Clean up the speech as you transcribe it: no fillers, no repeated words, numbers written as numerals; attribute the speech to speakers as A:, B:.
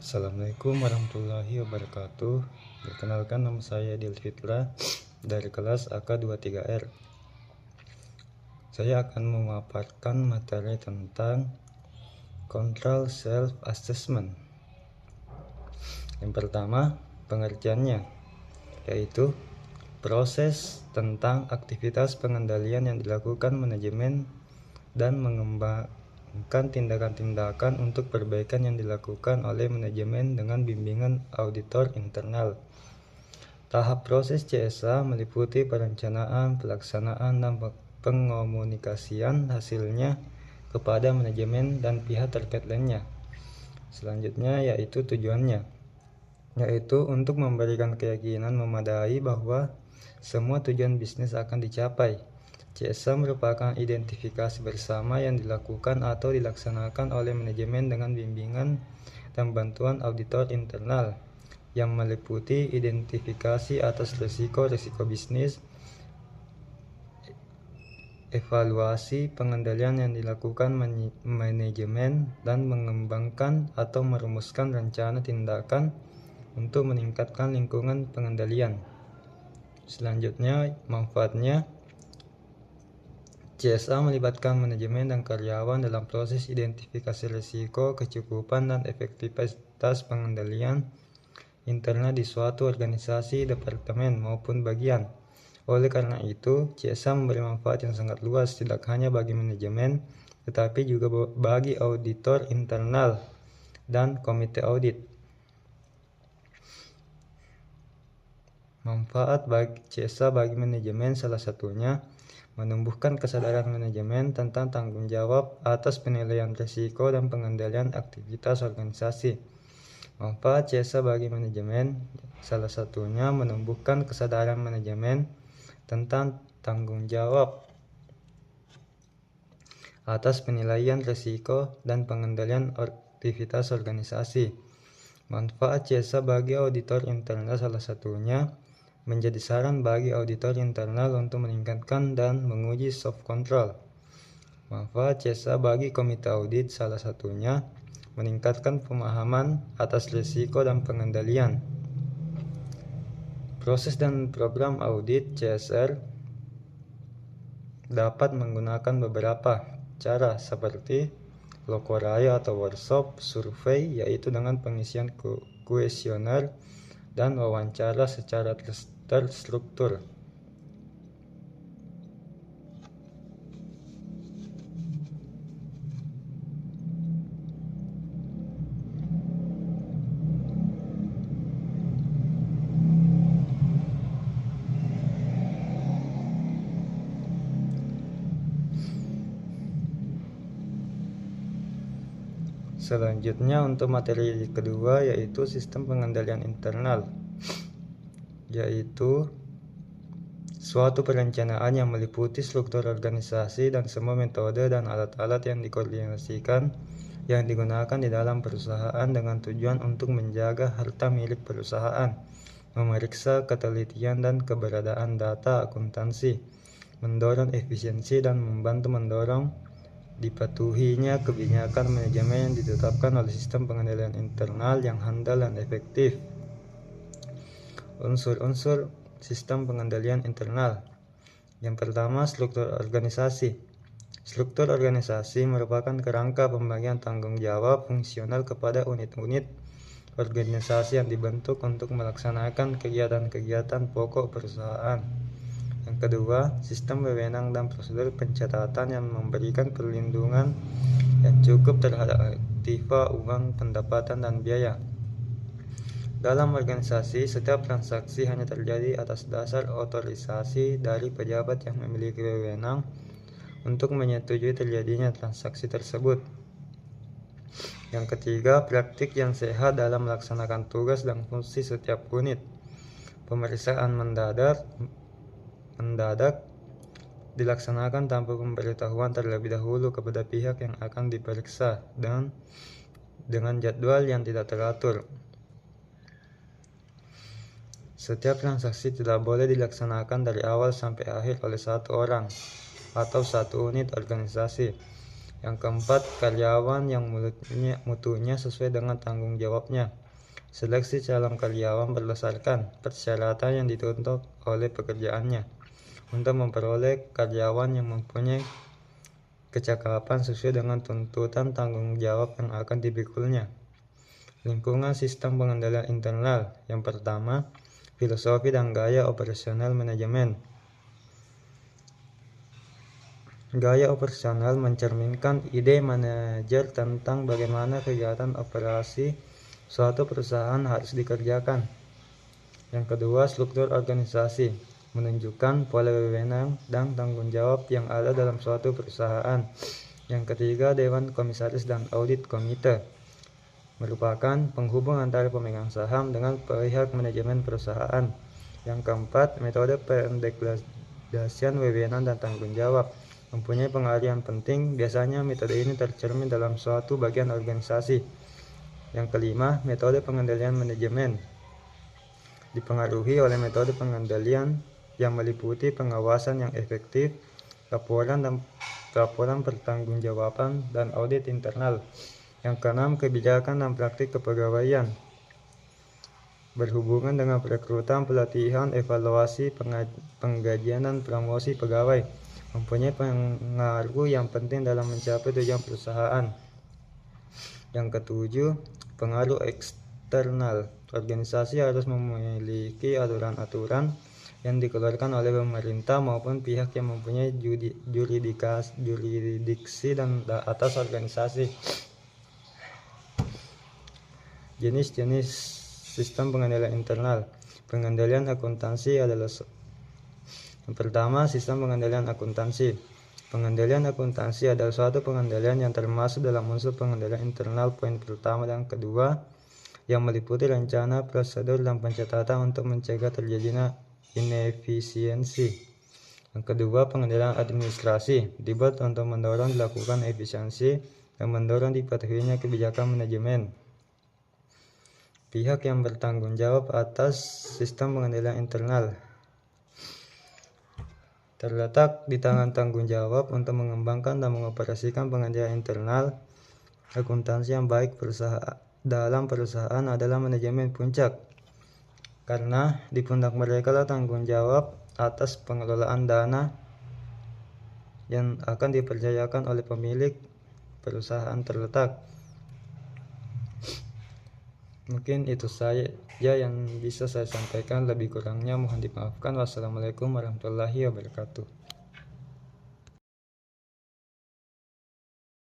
A: Assalamualaikum warahmatullahi wabarakatuh. Perkenalkan, nama saya Dil Fitra dari kelas AK23R. Saya akan memaparkan materi tentang Control Self Assessment. Yang pertama, pengertiannya yaitu proses tentang aktivitas pengendalian yang dilakukan manajemen dan mengembangkan tindakan-tindakan untuk perbaikan yang dilakukan oleh manajemen dengan bimbingan auditor internal. Tahap proses CSA meliputi perencanaan, pelaksanaan, dan pengomunikasian hasilnya kepada manajemen dan pihak terkait lainnya. Selanjutnya yaitu tujuannya, yaitu untuk memberikan keyakinan memadai bahwa semua tujuan bisnis akan dicapai. CSA merupakan identifikasi bersama yang dilakukan atau dilaksanakan oleh manajemen dengan bimbingan dan bantuan auditor internal, yang meliputi identifikasi atas risiko bisnis, evaluasi pengendalian yang dilakukan manajemen, dan mengembangkan atau merumuskan rencana tindakan untuk meningkatkan lingkungan pengendalian. Selanjutnya, manfaatnya. CSA melibatkan manajemen dan karyawan dalam proses identifikasi risiko, kecukupan, dan efektivitas pengendalian internal di suatu organisasi, departemen, maupun bagian. Oleh karena itu, CSA memberi manfaat yang sangat luas, tidak hanya bagi manajemen, tetapi juga bagi auditor internal dan komite audit. Manfaat bagi CSA bagi manajemen salah satunya menumbuhkan kesadaran manajemen tentang tanggung jawab atas penilaian risiko dan pengendalian aktivitas organisasi. Manfaat CSA bagi manajemen salah satunya menumbuhkan kesadaran manajemen tentang tanggung jawab atas penilaian risiko dan pengendalian aktivitas organisasi. Manfaat CSA bagi auditor internal salah satunya menjadi saran bagi auditor internal untuk meningkatkan dan menguji soft control. Manfaat CSA bagi komite audit salah satunya meningkatkan pemahaman atas risiko dan pengendalian. Proses dan program audit CSR dapat menggunakan beberapa cara seperti lokoraya atau workshop, survei yaitu dengan pengisian kuesioner, dan wawancara secara terstruktur. Selanjutnya untuk materi kedua yaitu sistem pengendalian internal, yaitu suatu perencanaan yang meliputi struktur organisasi dan semua metode dan alat-alat yang dikoordinasikan yang digunakan di dalam perusahaan dengan tujuan untuk menjaga harta milik perusahaan, memeriksa ketelitian dan keberadaan data akuntansi, mendorong efisiensi, dan membantu mendorong dipatuhinya kebijakan manajemen yang ditetapkan oleh sistem pengendalian internal yang handal dan efektif. Unsur-unsur sistem pengendalian internal. Yang pertama, struktur organisasi. Struktur organisasi merupakan kerangka pembagian tanggung jawab fungsional kepada unit-unit organisasi yang dibentuk untuk melaksanakan kegiatan-kegiatan pokok perusahaan. Yang kedua, sistem wewenang dan prosedur pencatatan yang memberikan perlindungan yang cukup terhadap aktiva, uang, pendapatan, dan biaya. Dalam organisasi, setiap transaksi hanya terjadi atas dasar otorisasi dari pejabat yang memiliki wewenang untuk menyetujui terjadinya transaksi tersebut. Yang ketiga, praktik yang sehat dalam melaksanakan tugas dan fungsi setiap unit. Pemeriksaan mendadak dilaksanakan tanpa pemberitahuan terlebih dahulu kepada pihak yang akan diperiksa dan dengan jadwal yang tidak teratur. Setiap transaksi tidak boleh dilaksanakan dari awal sampai akhir oleh satu orang atau satu unit organisasi. Yang keempat, karyawan yang mutunya sesuai dengan tanggung jawabnya. Seleksi calon karyawan berdasarkan persyaratan yang dituntut oleh pekerjaannya untuk memperoleh karyawan yang mempunyai kecakapan sesuai dengan tuntutan tanggung jawab yang akan dipikulnya. Lingkungan sistem pengendalian internal. Yang pertama, filosofi dan gaya operasional manajemen. Gaya operasional mencerminkan ide manajer tentang bagaimana kegiatan operasi suatu perusahaan harus dikerjakan. Yang kedua, struktur organisasi menunjukkan pola wewenang dan tanggung jawab yang ada dalam suatu perusahaan. Yang ketiga, dewan komisaris dan audit komite merupakan penghubung antara pemegang saham dengan pihak manajemen perusahaan. Yang keempat, metode pendegradasian wewenang dan tanggung jawab mempunyai pengaruh yang penting. Biasanya metode ini tercermin dalam suatu bagian organisasi. Yang kelima, metode pengendalian manajemen dipengaruhi oleh metode pengendalian yang meliputi pengawasan yang efektif, laporan pertanggungjawaban, dan audit internal. Yang keenam, kebijakan dan praktik kepegawaian berhubungan dengan perekrutan, pelatihan, evaluasi, penggajian, dan promosi pegawai mempunyai pengaruh yang penting dalam mencapai tujuan perusahaan. Yang ketujuh, pengaruh eksternal. Organisasi harus memiliki aturan-aturan yang dikeluarkan oleh pemerintah maupun pihak yang mempunyai jurisdiksi dan atas organisasi. Jenis-jenis sistem pengendalian internal. Pengendalian akuntansi adalah yang pertama, sistem pengendalian akuntansi. Pengendalian akuntansi adalah suatu pengendalian yang termasuk dalam unsur pengendalian internal poin pertama dan kedua, yang meliputi rencana, prosedur, dan pencatatan untuk mencegah terjadinya inefisiensi. Yang kedua, pengendalian administrasi dibuat untuk mendorong dilakukan efisiensi dan mendorong dipatuhinya kebijakan manajemen. Pihak yang bertanggung jawab atas sistem pengendalian internal terletak di tangan tanggung jawab untuk mengembangkan dan mengoperasikan pengendalian internal akuntansi yang baik. Dalam perusahaan adalah manajemen puncak, karena di pundak mereka lah tanggung jawab atas pengelolaan dana yang akan dipercayakan oleh pemilik perusahaan terletak. Mungkin itu saja yang bisa saya sampaikan, lebih kurangnya mohon dimaafkan. Wassalamualaikum warahmatullahi wabarakatuh.